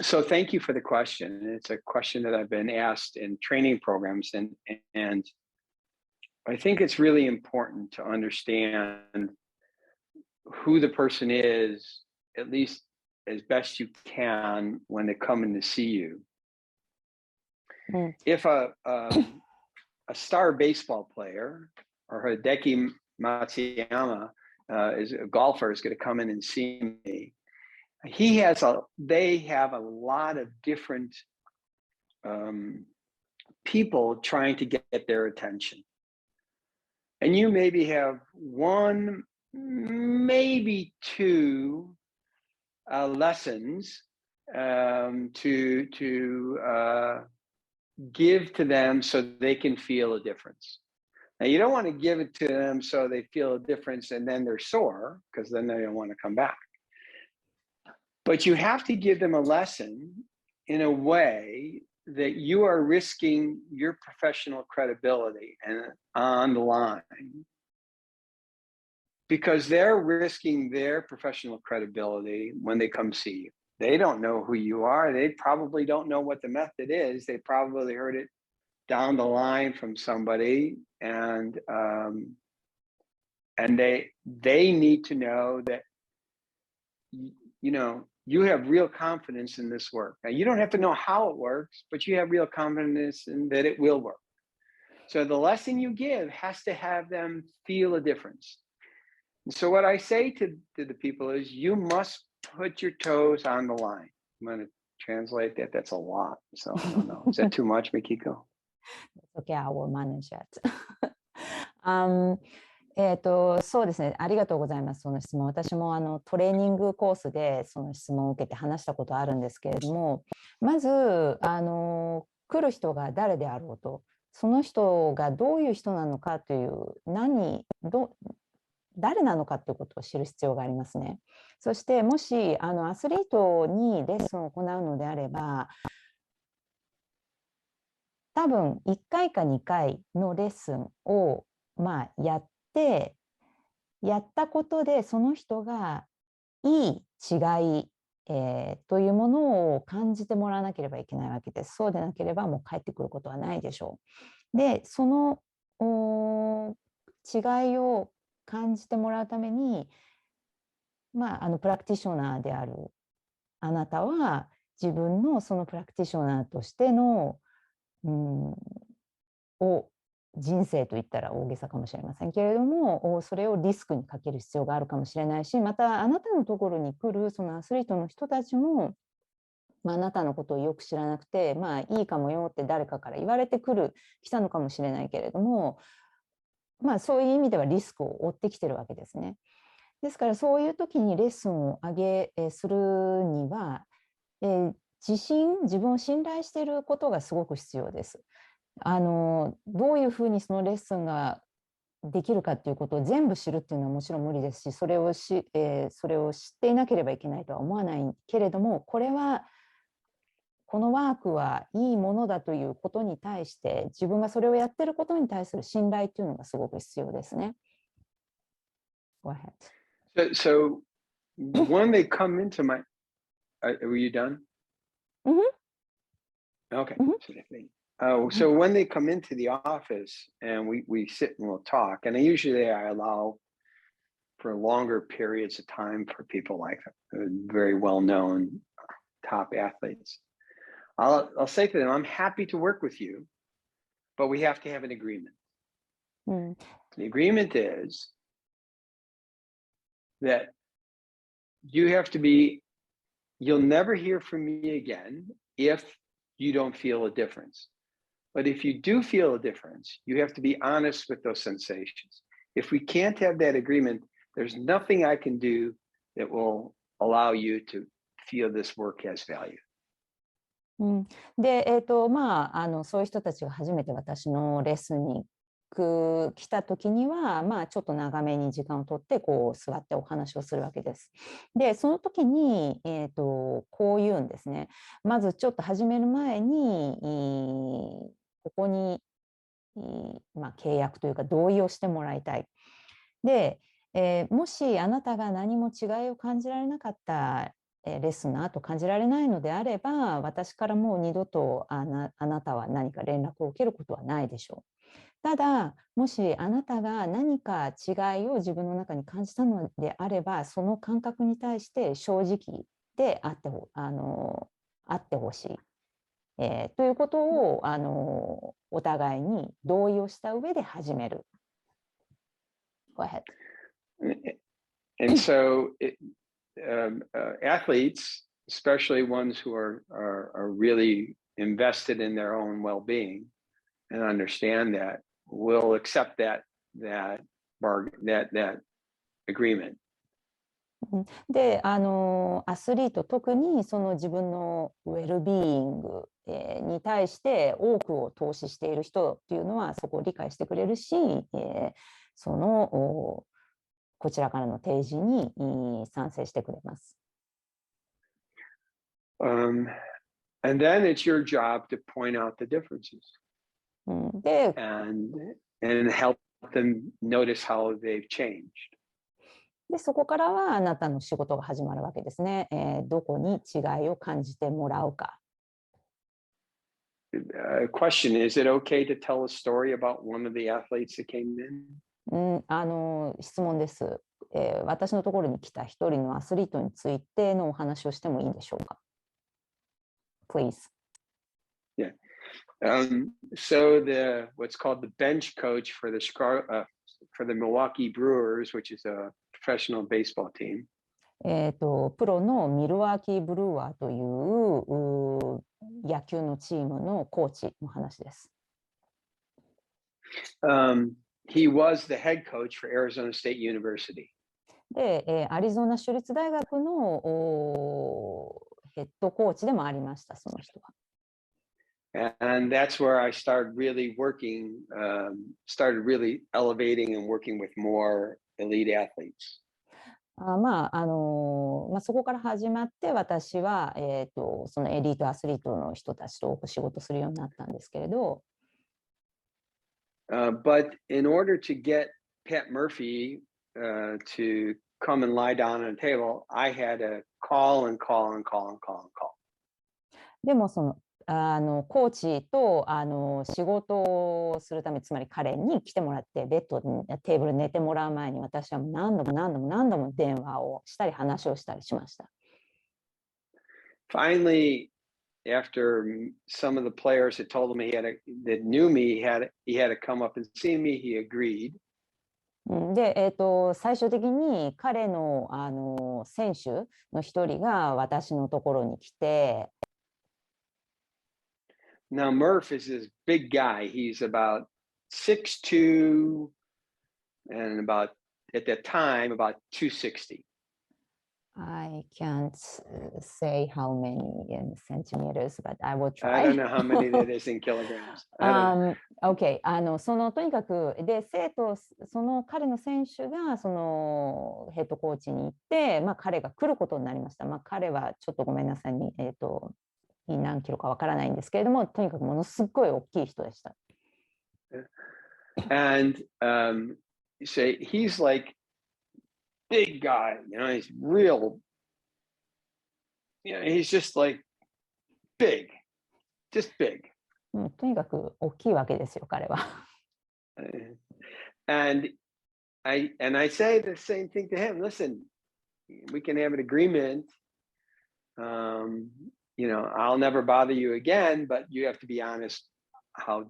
So thank you for the question. It's a question that I've been asked in training programs, and I think it's really important to understand who the person is, at least as best you can, when they come in to see you. If a star baseball player or Hideki Matsuyama is a golfer is going to come in and see me, they have a lot of different people trying to get their attention. And you maybe have one, maybe two lessons to give to them so they can feel a difference. Now, you don't want to give it to them so they feel a difference and then they're sore, because then they don't want to come back. But you have to give them a lesson in a way that you are risking your professional credibility and on the line, because they're risking their professional credibility when they come see you. They don't know who you are. They probably don't know what the method is. They probably heard it down the line from somebody, and they need to know that, you know, you have real confidence in this work. Now, you don't have to know how it works, but you have real confidence in that it will work. So the lesson you give has to have them feel a difference. And so what I say to the people is, you must put your toes on the line. I'm going to translate that. That's a lot. So I don't know. Is that too much, Mikiko? Okay, I will manage that. そうですね、ありがとうございます。その質問、私もトレーニングコースでその質問を受けて話したことあるんですけれども、まず来る人が誰であろうと、その人がどういう人なのかという、誰なのかということを知る必要がありますね。そしてもしアスリートにレッスンを行うのであれば、多分1回か2回のレッスンをやったことで、その人がいい違い、というものを感じてもらわなければいけないわけです。そうでなければもう帰ってくることはないでしょう。で、その違いを感じてもらうために、プラクティショナーであるあなたは、自分のそのプラクティショナーとしての人生といったら大げさかもしれませんけれども、それをリスクにかける必要があるかもしれないし、またあなたのところに来るそのアスリートの人たちも、あなたのことをよく知らなくて、いいかもよって誰かから言われて来たのかもしれないけれども、そういう意味ではリスクを負ってきてるわけですね。ですからそういう時にレッスンをするには、自分を信頼していることがすごく必要です。どういうふうにそのレッスンができるかっていうことを全部知るっていうのはもちろん無理ですし、それを知っていなければいけないとは思わないけれども、このワークはいいものだということに対して、自分がそれをやってることに対する信頼っていうのがすごく必要ですね。Go ahead. So when they come into my, were you done? Okay. So when they come into the office and we sit and we'll talk, and usually I allow for longer periods of time for people like very well-known top athletes. I'll say to them, I'm happy to work with you, but we have to have an agreement. The agreement is that you'll never hear from me again if you don't feel a difference. But if you do feel a difference, you have to be honest with those sensations. If we can't have that agreement, there's nothing I can do that will allow you to feel this work has value. で、そういう人たちが初めて私のレッスンに来た時には、ちょっと長めに時間をとって座ってお話をするわけです。で、その時に、こう言うんですね。まずちょっと始める前に、ここに、契約というか同意をしてもらいたい。で、もしあなたが何も違いを感じられなかったレッスンの後感じられないのであれば、私からもう二度とあなたは何か連絡を受けることはないでしょう。ただ、もしあなたが何か違いを自分の中に感じたのであれば、その感覚に対して正直であってほしい、ということをお互いに同意をした上で始める。Go ahead. And so athletes, especially ones who are really invested in their own well-being and understand that, will accept that agreement. で、アスリート、特にその自分のウェルビーイングに対して多くを投資している人っていうのはそこを理解してくれるし、こちらからの提示に賛成してくれます。And then it's your job to point out the differences. で、and help them notice how they've changed. で、そこからはあなたの仕事が始まるわけですね。どこに違いを感じてもらうか。Question: Is it okay to tell a story about one of the athletes that came in? 質問です。私のところに来た一人のアスリートについてのお話をしてもいいでしょうか。Please. Yeah. So what's called the bench coach for the Milwaukee Brewers, which is a professional baseball team. プロのミルワーキーブルーワーという野球のチームのコーチの話です。He was the head coach for Arizona State University. で、アリゾナ州立大学のヘッドコーチでもありました、その人は。And that's where I started really elevating and working with more elite athletes. そこから始まって私は、そのエリートアスリートの人たちと多く仕事するようになったんですけれど、But in order to get Pat Murphy to come and lie down on a table, I had to call. でもコーチと仕事をするため、つまり彼に来てもらってテーブルに寝てもらう前に私は何度も電話をしたり話をしたりしました。Finally, after some of the players had told him that knew me, he had to come up and see me, he agreed. で、最終的に彼の選手の一人が私のところに来て、Now Murph is this big guy. He's about 6'2", and at that time about 260. I can't say how many in centimeters, but I will try. I don't know how many that is in kilograms. Okay. とにかくでその彼の選手がそのヘッドコーチに行って、彼が来ることになりました。彼はちょっとごめんなさいに何キロかわからないんですけれども、とにかくものすごい大きい人でした。And say he's like big guy, he's real. He's just like big, just big. とにかく大きいわけですよ、彼は。And I say the same thing to him. Listen, we can have an agreement. I'll never bother you again, but you have to be honest how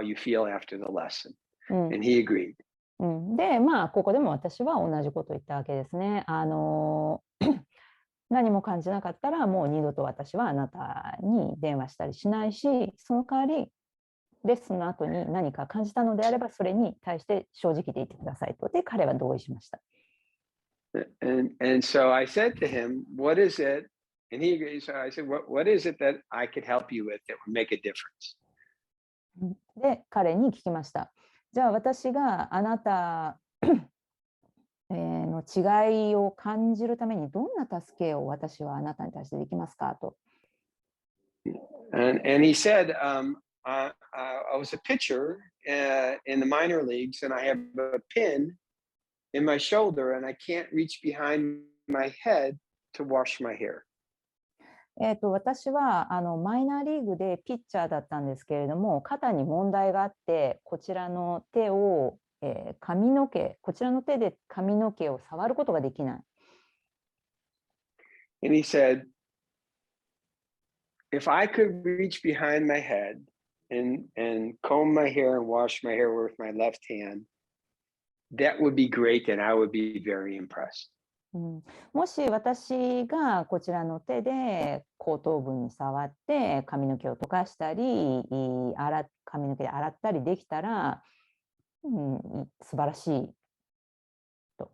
you feel after the lesson. And he agreed. で、ここでも私は同じことを言ったわけですね。何も感じなかったらもう二度と私はあなたに電話したりしないし、その代わりレッスンの後に何か感じたのであればそれに対して正直で言ってくださいと。で、彼は同意しました。And so I said to him, what is it? And he agreed. So I said, what is it that I could help you with that would make a difference? で、彼に聞きました。じゃあ私があなたの違いを感じるためにどんな助けを私はあなたに対してできますかと。And he said, I was a pitcher in the minor leagues, and I have a pin in my shoulder, and I can't reach behind my head to wash my hair. 私はマイナーリーグでピッチャーだったんですけれども、肩に問題があって、こちらの手を、こちらの手で髪の毛を触ることができない。And he said, if I could reach behind my head and comb my hair and wash my hair with my left hand, that would be great and I would be very impressed. もし私がこちらの手で後頭部に触って髪の毛を溶かしたり、髪の毛で洗ったりできたら、素晴らしいと。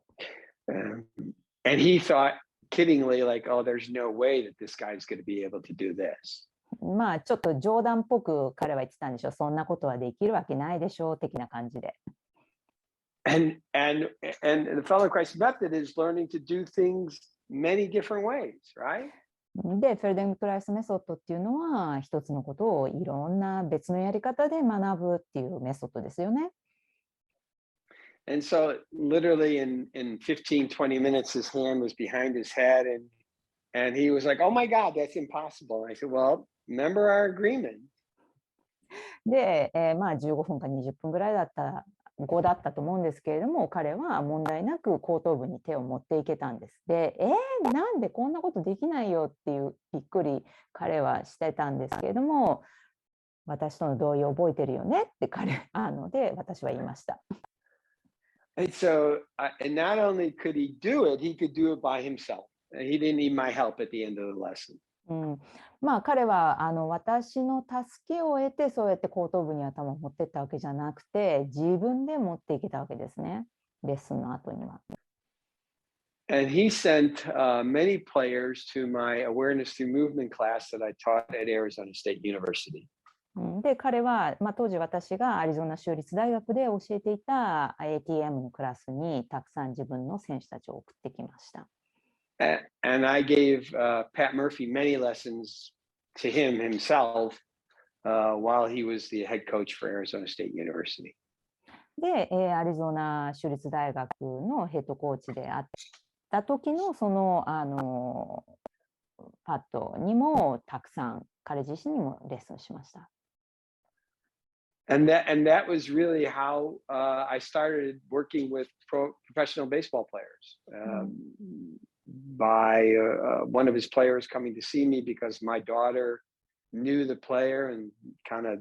And he thought kiddingly like, oh, there's no way that this guy's going to be able to do this. まあちょっと冗談っぽく彼は言ってたんでしょう。そんなことはできるわけないでしょう的な感じで。And the Feldenkrais method is learning to do things many different ways, right? で、フェルデンクライスメソッドっていうのは、一つのことをいろんな別のやり方で学ぶっていうメソッドですよね。And so literally in 15, 20 minutes, his hand was behind his head and he was like, oh my God, that's impossible. And I said, well, remember our agreement. で、まあ15分か20分ぐらいだったと思うんですけれども、彼は問題なく後頭部に手を持っていけたんです。で、なんでこんなことできないよっていうびっくり彼はしてたんですけれども、私との同意を覚えてるよねってで私は言いました。And so, and not only could he do it by himself. He didn't need my help at the end of the lesson. まあ彼は私の助けを得てそうやって後頭部に頭を持っていったわけじゃなくて自分で持っていけたわけですね、レッスンの後には。And he sent many players to my awareness through movement class that I taught at Arizona State University. で彼は、当時私がアリゾナ州立大学で教えていた ATM のクラスにたくさん自分の選手たちを送ってきました。And I gave Pat Murphy many lessons to himself while he was the head coach for Arizona State University. で、アリゾナ州立大学のヘッドコーチであった時のパットにもたくさん彼自身にもレッスンしました。And that was really how I started working with professional baseball players. By one of his players coming to see me because my daughter knew the player and kind of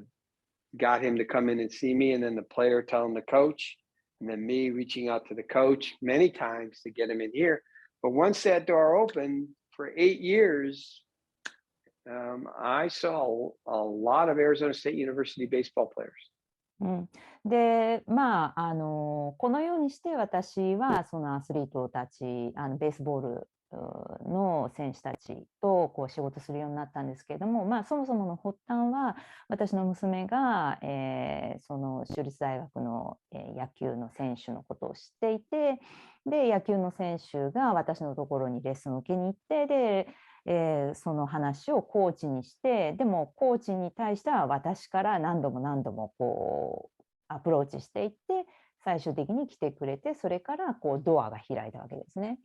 got him to come in and see me, and then the player telling the coach, and then me reaching out to the coach many times to get him in here. But once that door opened for 8 years, I saw a lot of Arizona State University baseball players. で、このようにして私はそのアスリートたち、ベースボールの選手たちと仕事するようになったんですけれども、そもそもの発端は私の娘が、その州立大学の、野球の選手のことを知っていて、で野球の選手が私のところにレッスンを受けに行って、でその話をコーチにして、でもコーチに対しては私から何度もアプローチしていって、最終的に来てくれて、それからドアが開いたわけですね。